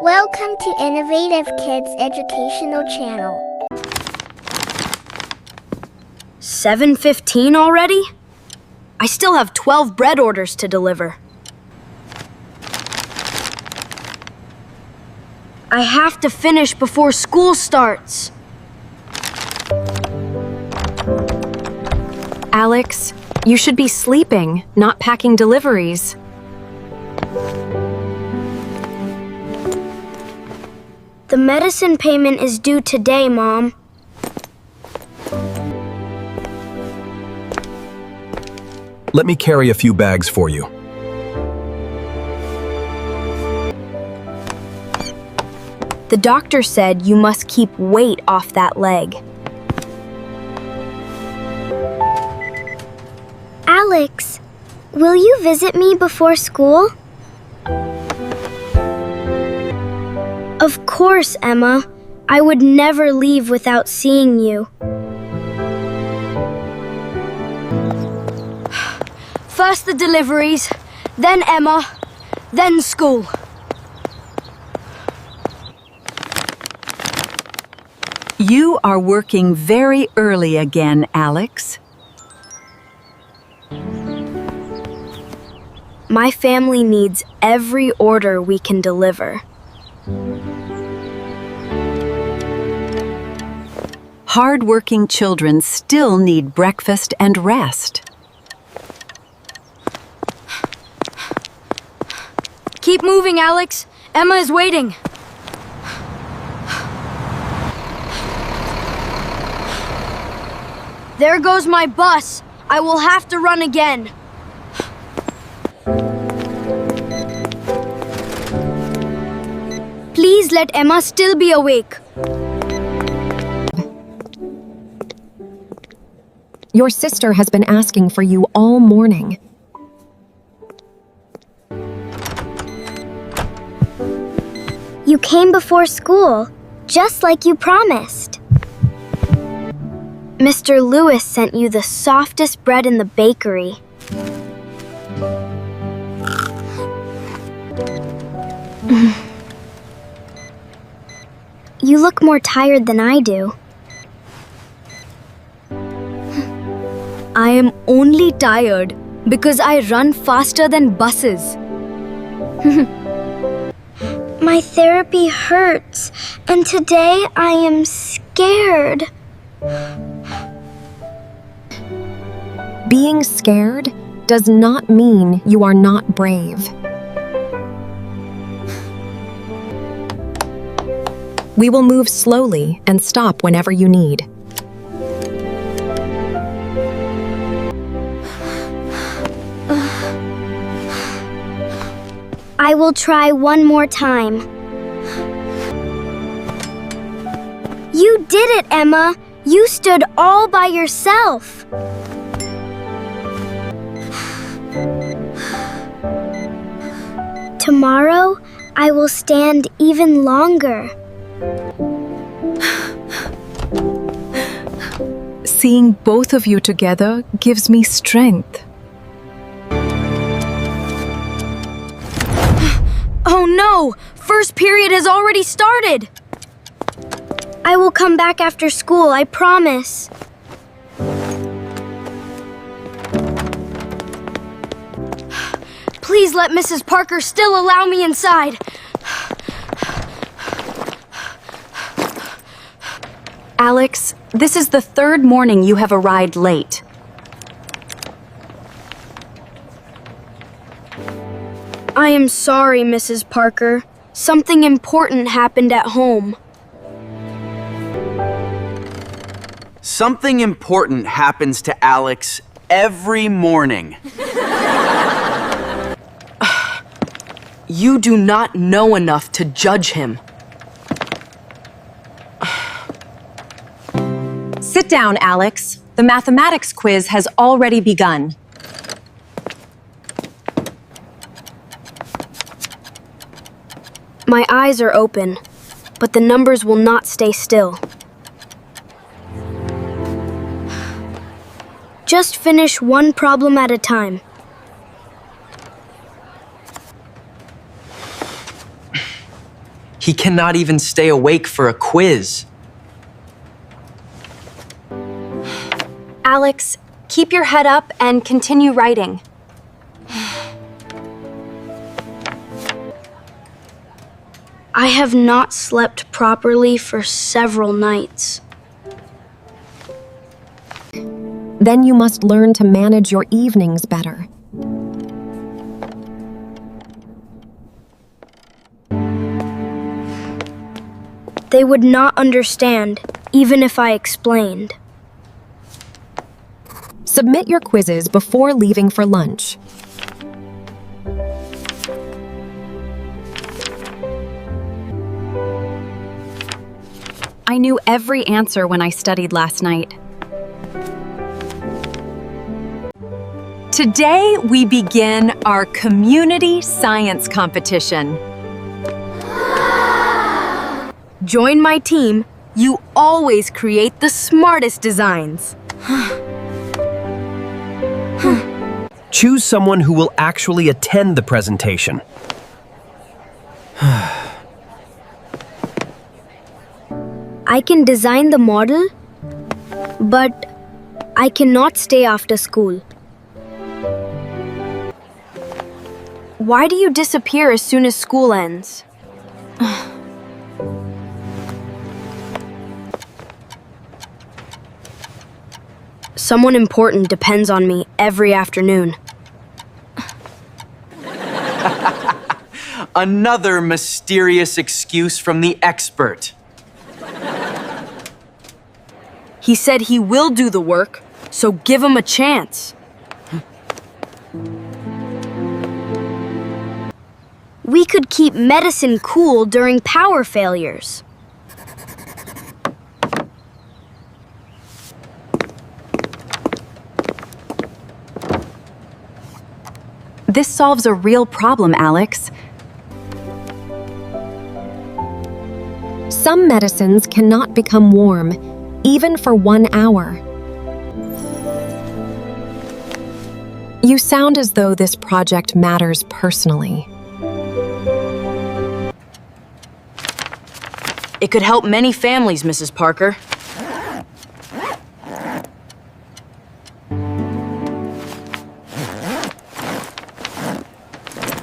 Welcome to Innovative Kids Educational Channel. 7:15 already? I still have 12 bread orders to deliver. I have to finish before school starts. Alex, you should be sleeping, not packing deliveries. The medicine payment is due today, Mom. Let me carry a few bags for you. The doctor said you must keep weight off that leg. Alex, will you visit me before school? Of course, Emma. I would never leave without seeing you. First the deliveries, then Emma, then school. You are working very early again, Alex. My family needs every order we can deliver. Hardworking children still need breakfast and rest. Keep moving, Alex. Emma is waiting. There goes my bus. I will have to run again. Please let Emma still be awake. Your sister has been asking for you all morning. You came before school, just like you promised. Mr. Lewis sent you the softest bread in the bakery. You look more tired than I do. I am only tired because I run faster than buses. My therapy hurts, and today I am scared. Being scared does not mean you are not brave. We will move slowly and stop whenever you need. I will try one more time. You did it, Emma. You stood all by yourself. Tomorrow, I will stand even longer. Seeing both of you together gives me strength. Oh no! First period has already started! I will come back after school, I promise. Please let Mrs. Parker still allow me inside. Alex, this is the third morning you have arrived late. I am sorry, Mrs. Parker. Something important happened at home. Something important happens to Alex every morning. You do not know enough to judge him. Sit down, Alex. The mathematics quiz has already begun. My eyes are open, but the numbers will not stay still. Just finish one problem at a time. He cannot even stay awake for a quiz. Alex, keep your head up and continue writing. I have not slept properly for several nights. Then you must learn to manage your evenings better. They would not understand, even if I explained. Submit your quizzes before leaving for lunch. I knew every answer when I studied last night. Today, we begin our community science competition. Join my team. You always create the smartest designs. Choose someone who will actually attend the presentation. I can design the model, but I cannot stay after school. Why do you disappear as soon as school ends? Someone important depends on me every afternoon. Another mysterious excuse from the expert. He said he will do the work, so give him a chance. We could keep medicine cool during power failures. This solves a real problem, Alex. Some medicines cannot become warm, even for 1 hour. You sound as though this project matters personally. It could help many families, Mrs. Parker.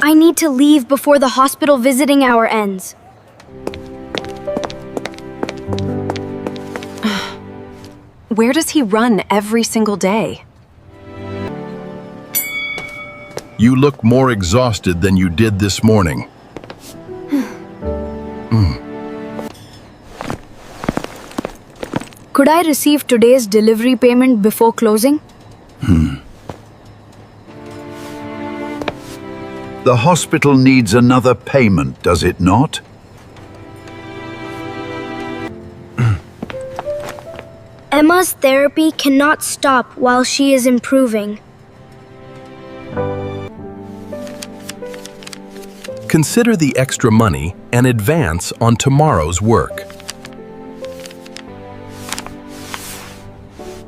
I need to leave before the hospital visiting hour ends. Where does he run every single day? You look more exhausted than you did this morning. Could I receive today's delivery payment before closing? The hospital needs another payment, does it not? Emma's therapy cannot stop while she is improving. Consider the extra money and advance on tomorrow's work.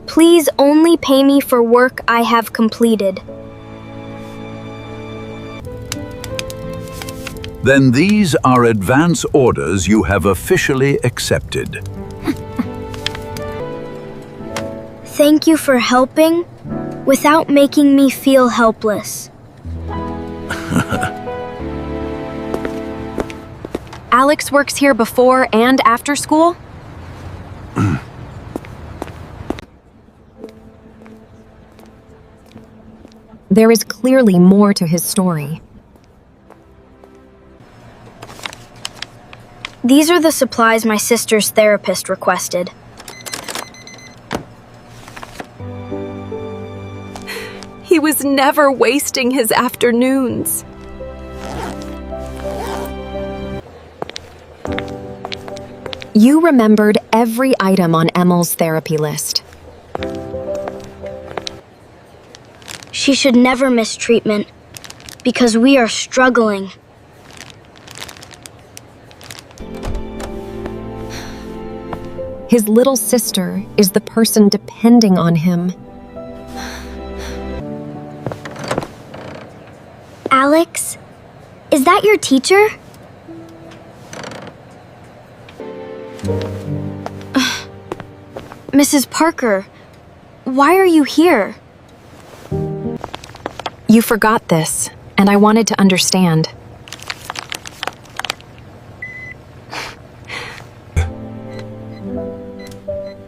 Please only pay me for work I have completed. Then these are advance orders you have officially accepted. Thank you for helping without making me feel helpless. Alex works here before and after school? There is clearly more to his story. These are the supplies my sister's therapist requested. He was never wasting his afternoons. You remembered every item on Emil's therapy list. She should never miss treatment because we are struggling. His little sister is the person depending on him. Alex, is that your teacher? Mrs. Parker, why are you here? You forgot this, and I wanted to understand.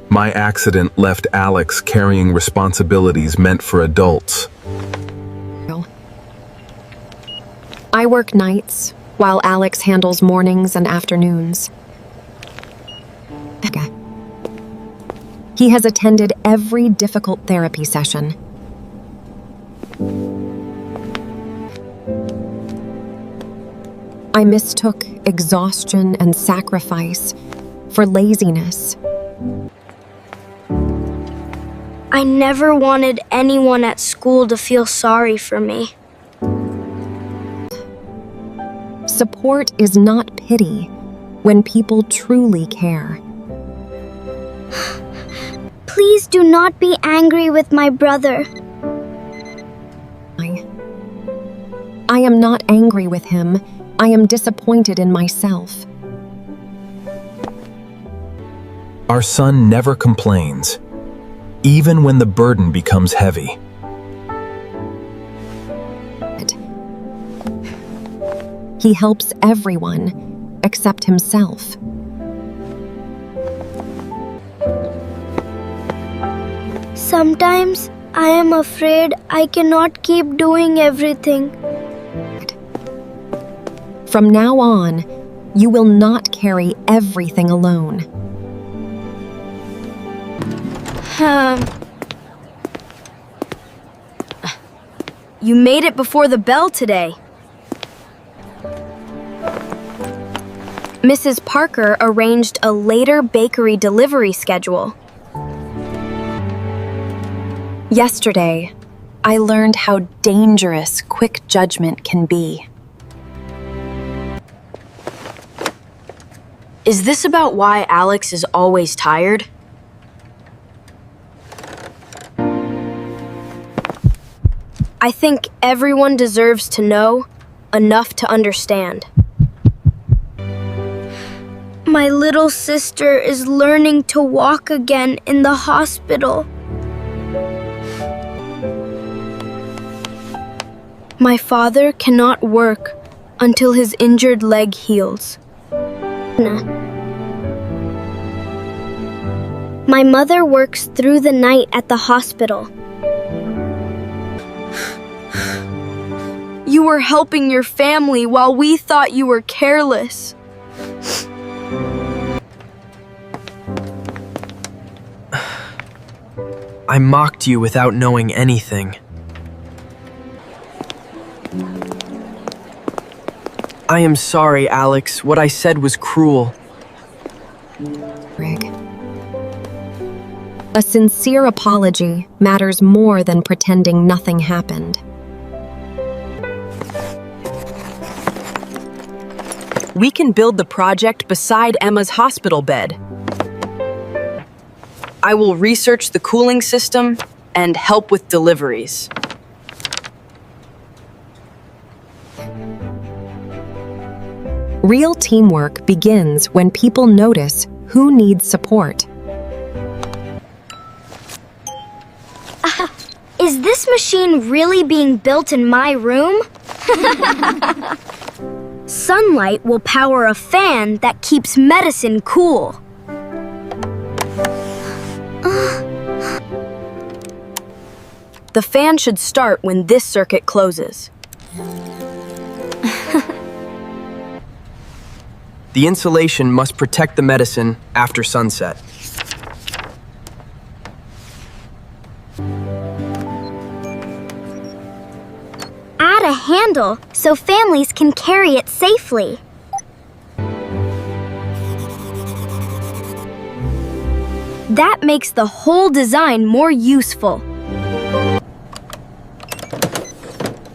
My accident left Alex carrying responsibilities meant for adults. I work nights, while Alex handles mornings and afternoons. He has attended every difficult therapy session. I mistook exhaustion and sacrifice for laziness. I never wanted anyone at school to feel sorry for me. Support is not pity when people truly care. Please do not be angry with my brother. I am not angry with him. I am disappointed in myself. Our son never complains, even when the burden becomes heavy. He helps everyone except himself. Sometimes I am afraid I cannot keep doing everything. From now on, you will not carry everything alone. You made it before the bell today. Mrs. Parker arranged a later bakery delivery schedule. Yesterday, I learned how dangerous quick judgment can be. Is this about why Alex is always tired? I think everyone deserves to know enough to understand. My little sister is learning to walk again in the hospital. My father cannot work until his injured leg heals. My mother works through the night at the hospital. You were helping your family while we thought you were careless. I mocked you without knowing anything. I am sorry, Alex. What I said was cruel. Rig. A sincere apology matters more than pretending nothing happened. We can build the project beside Emma's hospital bed. I will research the cooling system and help with deliveries. Real teamwork begins when people notice who needs support. Is this machine really being built in my room? Sunlight will power a fan that keeps medicine cool. The fan should start when this circuit closes. The insulation must protect the medicine after sunset. Add a handle so families can carry it safely. That makes the whole design more useful.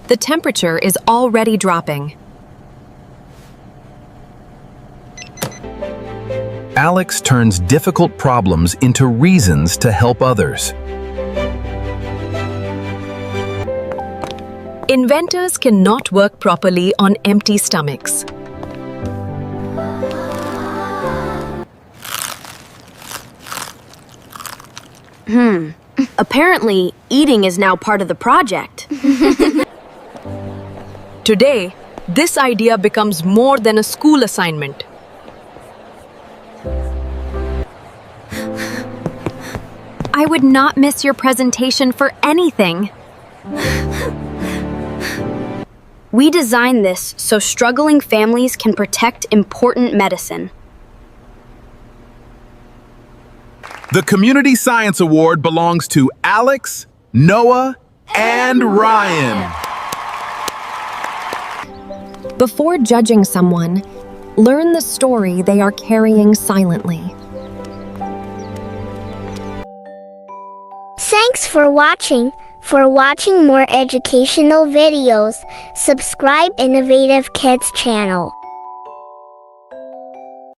The temperature is already dropping. Alex turns difficult problems into reasons to help others. Inventors cannot work properly on empty stomachs. Apparently, eating is now part of the project. Today, this idea becomes more than a school assignment. I would not miss your presentation for anything. We designed this so struggling families can protect important medicine. The Community Science Award belongs to Alex, Noah, and Ryan. Before judging someone, learn the story they are carrying silently. Thanks for watching. For watching more educational videos, subscribe Innovative Kids channel.